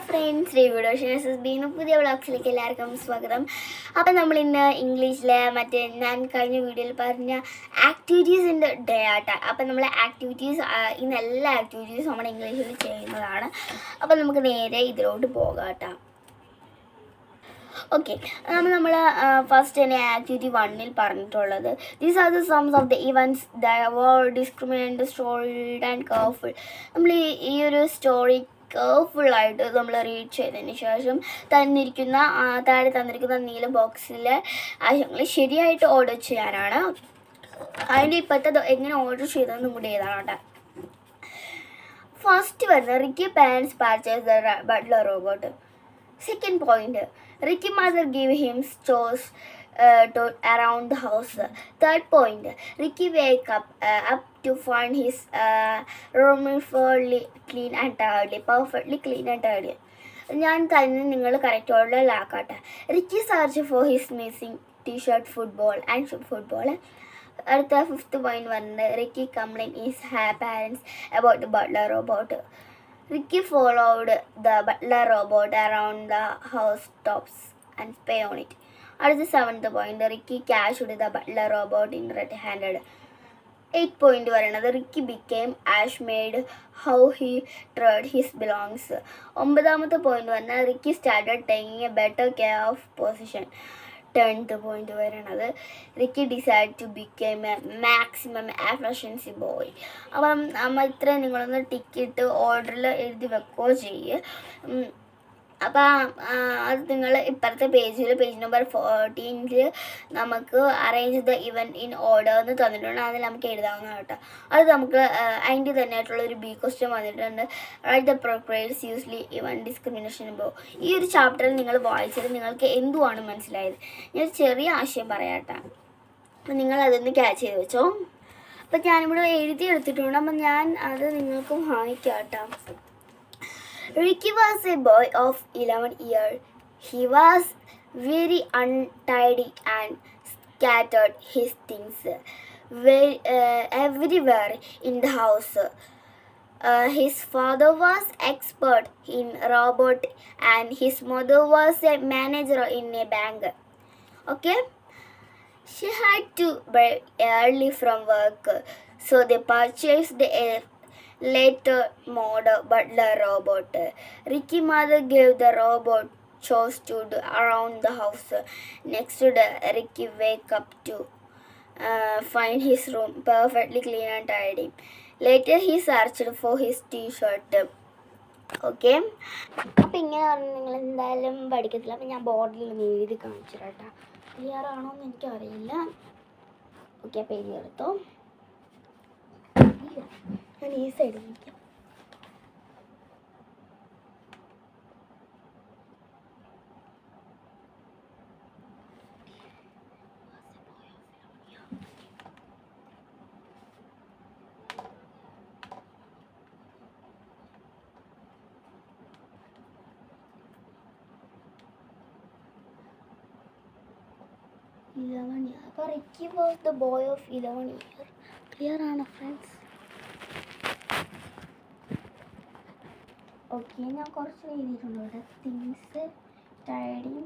Friends, റിവ്യൂഡോ Beenu പുതിയ വ്ളോഗ്സിലേക്ക് എല്ലാവർക്കും സ്വാഗതം. അപ്പം നമ്മളിന്ന് ഇംഗ്ലീഷിലെ ഞാൻ കഴിഞ്ഞ വീഡിയോയിൽ പറഞ്ഞ ആക്ടിവിറ്റീസിൻ്റെ ഡേ ആട്ടാണ്. അപ്പം നമ്മൾ ഇന്ന് എല്ലാ ആക്ടിവിറ്റീസും നമ്മൾ ഇംഗ്ലീഷിൽ ചെയ്യുന്നതാണ്. അപ്പം നമുക്ക് നേരെ ഇതിലോട്ട് പോകാം കേട്ടോ. ഓക്കെ, നമ്മൾ ഫസ്റ്റ് തന്നെ ആക്ടിവിറ്റി 1-ൽ പറഞ്ഞിട്ടുള്ളത് these are the some of the events that were discriminate storied and careful. നമ്മൾ ഈ ഒരു സ്റ്റോറി കെയർഫുള്ളായിട്ട് നമ്മൾ റീഡ് ചെയ്തതിന് ശേഷം താഴെ തന്നിരിക്കുന്ന നീല ബോക്സിൽ ആശയങ്ങൾ ശരിയായിട്ട് ഓർഡർ ചെയ്യാനാണ്. അതിൻ്റെ ഇപ്പോഴത്തെ എങ്ങനെ ഓർഡർ ചെയ്തതെന്നും കൂടി ഏതാണ് കേട്ടോ. ഫസ്റ്റ് വരുന്നത് Ricky parents purchase the butler robot. Second point, Ricky mother gave him chores around the house. Third point, Ricky wake up to find his room perfectly clean and tidy. ഞാൻ തന്നെ നിങ്ങൾ correct ഓർഡറിലാക്കട്ടെ. Ricky search for his missing t-shirt football. അടുത്ത fifth point വരുന്നത് Ricky complaint is parents about the butler robot. Ricky followed the butler robot around the housetops and spy on it. At the 7th point, Ricky cashed the butler robot in red-handed. 8th point, Ricky became Ashmaid, how he treated his belongings. 9th point, Ricky started taking a better care of possession. 10th point, Ricky decided to become a maximum efficiency boy. അപ്പം ഇത്ര നിങ്ങളൊന്ന് ticket ഓർഡറിൽ എഴുതി വെക്കുകയോ ചെയ്യുക. അപ്പം അത് നിങ്ങൾ ഇപ്പുറത്തെ പേജ് നമ്പർ 14 നമുക്ക് arrange the event in order എന്ന് തന്നിട്ടുണ്ട്. അതിൽ നമുക്ക് എഴുതാവുന്ന കേട്ടോ. അത് നമുക്ക് അതിൻ്റെ തന്നെ ആയിട്ടുള്ള ഒരു ബി ക്വസ്റ്റ്യൻ വന്നിട്ടുണ്ട്. റൈറ്റ് ദ പ്രൊപ്പറേറ്റ്സ് യൂസ്ലി ഇവൻ ഡിസ്ക്രിമിനേഷൻ ബോ. ഈ ഒരു ചാപ്റ്ററിൽ നിങ്ങൾ വായിച്ചത് നിങ്ങൾക്ക് എന്തുവാണ് മനസ്സിലായത്? ഞാൻ ചെറിയ ആശയം പറയാട്ടോ. അപ്പം നിങ്ങൾ അതൊന്ന് ക്യാച്ച് ചെയ്ത് വെച്ചോ. അപ്പം ഞാനിവിടെ എഴുതി എടുത്തിട്ടുണ്ട്. അപ്പം ഞാൻ അത് നിങ്ങൾക്ക് വായിക്കാം കേട്ടോ. Ricky was a boy of 11 years. He was very untidy and scattered his things everywhere in the house. His father was expert in robot and his mother was a manager in a bank. Okay? She had to be early from work, so they purchased a later model butler robot. Ricky mother gave the robot chores to do around the house. Next day, Ricky wake up to find his room perfectly clean and tidy. Later, he searched for his t-shirt. Okay, അപ്പം ഇങ്ങനെ പറഞ്ഞു നിങ്ങൾ എന്തായാലും പഠിക്കത്തില്ല. അപ്പം ഞാൻ ബോർഡിൽ ഒന്ന് എഴുതി കാണിച്ചു കേട്ടോ. ക്ലിയർ ആണോ എന്ന് എനിക്കറിയില്ല. ഓക്കെ, അപ്പം എഴുതി എടുത്തോ. ഞാൻ ഈ സൈഡിൽ നിൽക്കാം. അപ്പോൾ Ricky was the boy of 11 years. Clear ആണോ ഫ്രണ്ട്സ്? ഓക്കെ, ഞാൻ കുറച്ച് എഴുതിയിട്ടുണ്ട് ഇവിടെ. Things tidying.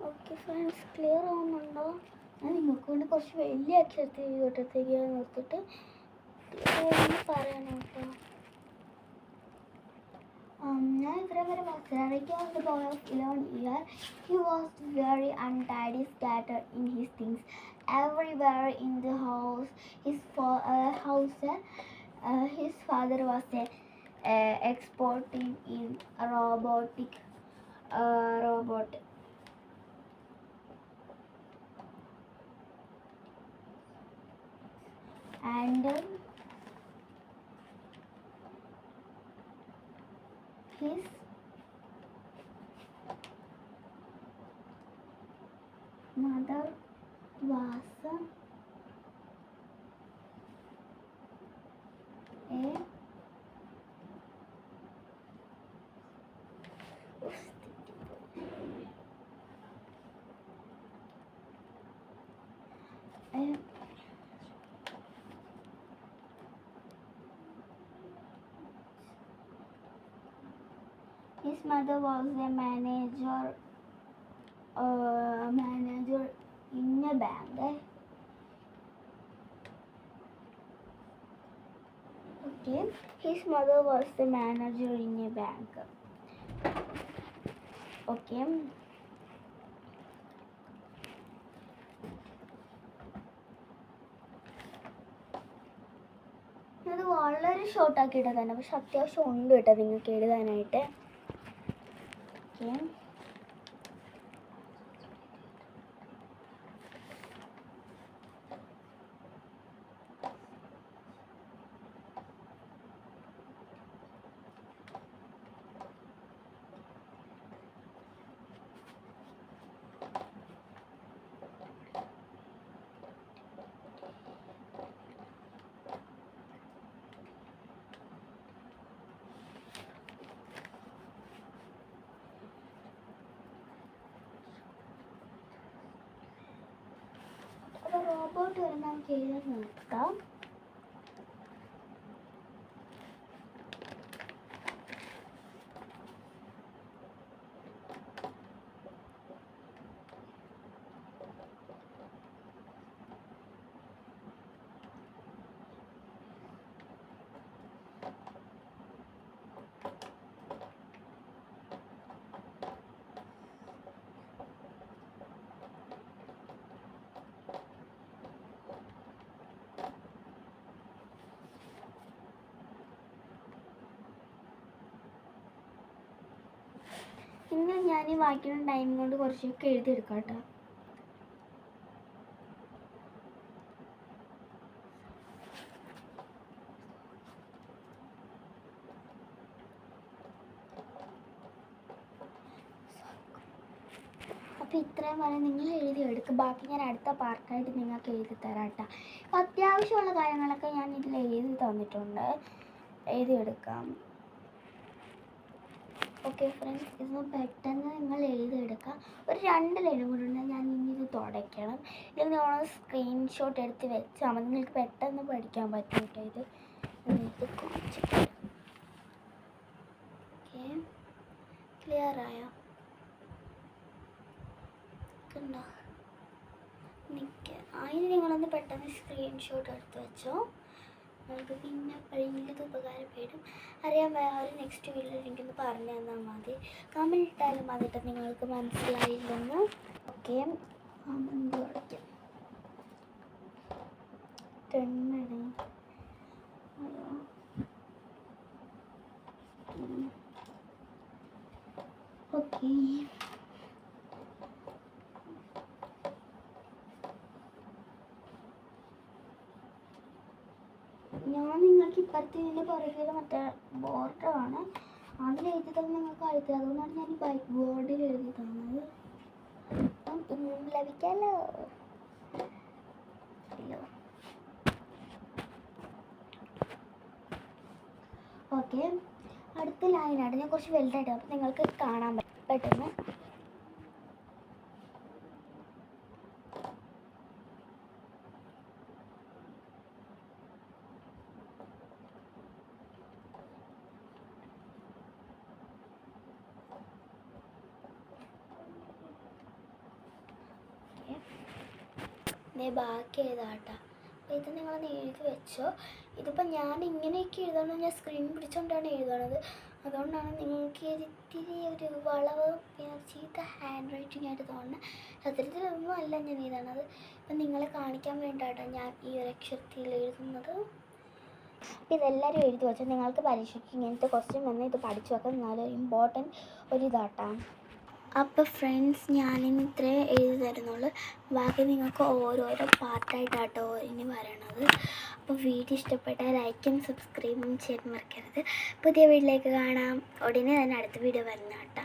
Okay friends, clear ആവുന്നുണ്ടോ? ഞാൻ നിങ്ങൾക്ക് വേണ്ടി കുറച്ച് വലിയ അക്ഷരത്തിൽ വീട്ടത്തേക്ക് നിർത്തിട്ട് പറയണം കേട്ടോ. ഞാൻ ഇത്രയും വരെ മനസ്സിലാക്കി. Ricky was the boy of 11 years. He was very untidy, scattered in his things everywhere in the house. His father was exporting in a robot, and his mother was a a his mother was a manager in a bank. Okay, his mother was the manager in a bank. Okay. അത് വളരെ ഷോർട്ടാക്കിയിട്ടതാണ്, പക്ഷെ അത്യാവശ്യം ഉണ്ട് കേട്ടോ നിങ്ങൾക്ക് എഴുതാനായിട്ട്. Okay, അപ്പോൾ robot വരെ നമുക്ക് എഴുതാൻ നോക്കാം. ഇന്ന് ഞാൻ ഈ വായിക്കുന്ന ടൈം കൊണ്ട് കുറച്ചൊക്കെ എഴുതിയെടുക്കാം കേട്ടോ. അപ്പോൾ ഇത്രയും വരെ നിങ്ങൾ എഴുതിയെടുക്കുക. ബാക്കി ഞാൻ അടുത്ത പാർട്ടായിട്ട് നിങ്ങൾക്ക് എഴുതി തരാം കേട്ടോ. അപ്പോൾ അത്യാവശ്യമുള്ള കാര്യങ്ങളൊക്കെ ഞാൻ ഇതിൽ എഴുതി തന്നിട്ടുണ്ട്, എഴുതിയെടുക്കാം. ഓക്കെ ഫ്രണ്ട്സ്, ഇത് പെട്ടെന്ന് നിങ്ങൾ എഴുതിയെടുക്കുക. ഒരു 2 ലൈനും കൂടെ ഉണ്ട്, ഞാൻ ഇനി ഇത് തുടയ്ക്കണം. ഇല്ലെങ്കിൽ നിങ്ങൾ സ്ക്രീൻഷോട്ട് എടുത്ത് വെച്ചാൽ മതി, നിങ്ങൾക്ക് പെട്ടെന്ന് പഠിക്കാൻ പറ്റും കേട്ടോ. ഇത് നിങ്ങൾക്ക് കുറച്ചിട്ട് ഓക്കെ, ക്ലിയറായോ? കണ്ടോ? അതിന് നിങ്ങളൊന്ന് പെട്ടെന്ന് സ്ക്രീൻഷോട്ട് എടുത്ത് വെച്ചോ. നമുക്ക് പിന്നെ എപ്പോഴെങ്കിലും ഇത് ഉപകാരപ്പെടും. അറിയാൻ ഒരു നെക്സ്റ്റ് വീഡിയോ എനിക്കൊന്ന് പറഞ്ഞു തന്നാൽ മതി, കമൻറ്റ് ഇട്ടാലും മതിട്ട് നിങ്ങൾക്ക് മനസ്സിലായില്ലെന്ന്. ഓക്കെ, തുടയ്ക്കാം. 10 ഓക്കെ. ഞാൻ നിങ്ങൾക്ക് ഇപ്പുറത്ത് ഇതിൻ്റെ പുറകിൽ മറ്റേ ബോർഡാണ്, അതിൽ എഴുതി തന്നെ നിങ്ങൾക്ക് എഴുതുക. അതുകൊണ്ടാണ് ഞാൻ ഈ ബൈക്ക് ബോർഡിൽ എഴുതി തന്നത്. അപ്പം ലഭിക്കാമല്ലോ. ഓക്കെ, അടുത്ത ലൈനാണ് ഞാൻ കുറച്ച് വലുതായിട്ട്, അപ്പം നിങ്ങൾക്ക് കാണാൻ പെട്ടെന്ന്. ബാക്കി എഴുതാട്ടോ. അപ്പോൾ ഇത് നിങ്ങളൊന്ന് എഴുതി വെച്ചോ. ഇതിപ്പോൾ ഞാൻ ഇങ്ങനെയൊക്കെ എഴുതണം, ഞാൻ സ്ക്രീൻ പിടിച്ചുകൊണ്ടാണ് എഴുതണത്. അതുകൊണ്ടാണ് നിങ്ങൾക്ക് ഇത്തിരി ഒരു വളവ് പിന്നെ ചീത്ത ഹാൻഡ് റൈറ്റിംഗ് ആയിട്ട് തോന്നുന്നത്. സത്യത്തിലൊന്നും അല്ല ഞാൻ എഴുതണത്, ഇപ്പം നിങ്ങളെ കാണിക്കാൻ വേണ്ടിയിട്ടാണ് ഞാൻ ഈ ഒരു അക്ഷരത്തിൽ എഴുതുന്നത്. അപ്പോൾ ഇതെല്ലാവരും എഴുതി വെച്ചാൽ നിങ്ങൾക്ക് പരീക്ഷയ്ക്ക് ഇങ്ങനത്തെ ക്വസ്റ്റ്യൻ വന്ന് ഇത് പഠിച്ചു വെക്കാൻ നല്ല ഇമ്പോർട്ടൻറ്റ് ഒരു ഇതാട്ടാണ്. അപ്പോൾ ഫ്രണ്ട്സ്, ഞാനിന്ന് ഇത്രേ എഴുതി തരുന്നുള്ളൂ. ബാക്കി നിങ്ങൾക്ക് ഓരോരോ പാർട്ടായിട്ടാട്ടോ ഇനി വരണത്. അപ്പോൾ വീഡിയോ ഇഷ്ടപ്പെട്ടാൽ ലൈക്കും സബ്സ്ക്രൈബും ചെയ്യാൻ മറക്കരുത്. പുതിയ വീഡിയോയിലേക്ക് കാണാം. ഉടനെ തന്നെ അടുത്ത വീഡിയോ വരുന്ന കേട്ടോ.